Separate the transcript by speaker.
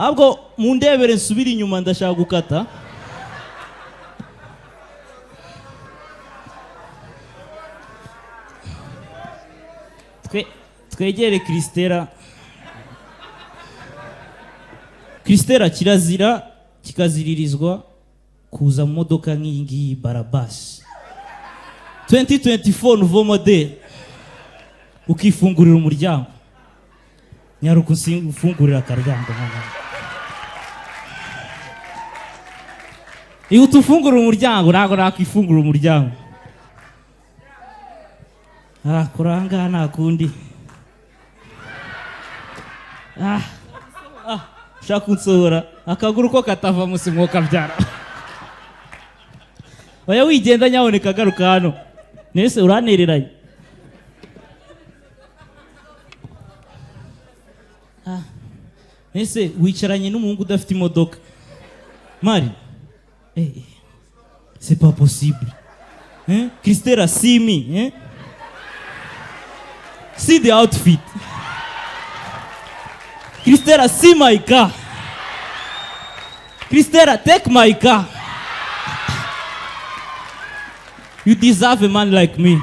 Speaker 1: Ahubwo mundebere nsubira inyuma ndashaka gukata. Twegere Kristera. Kristera kirazira kikaziririzwa kuza mu modoka nk'ingi Barabas 2024 nouveau modèle ukifungurira umuryango nyaruko ufungurira akaryango iyo utufungurira umuryango ntago nakwifungurira umuryango kuranga nakundi shaka unsohora akaguru ko katava musi mwoka byara oya wigenda nyaboneka garuka hano nese uranereraye nese wicaranye n'umuhungu udafite imodoka Mari c'est pas possible Kristera simi see the outfit Kristera see my car Kristera take my car. You deserve a man like me.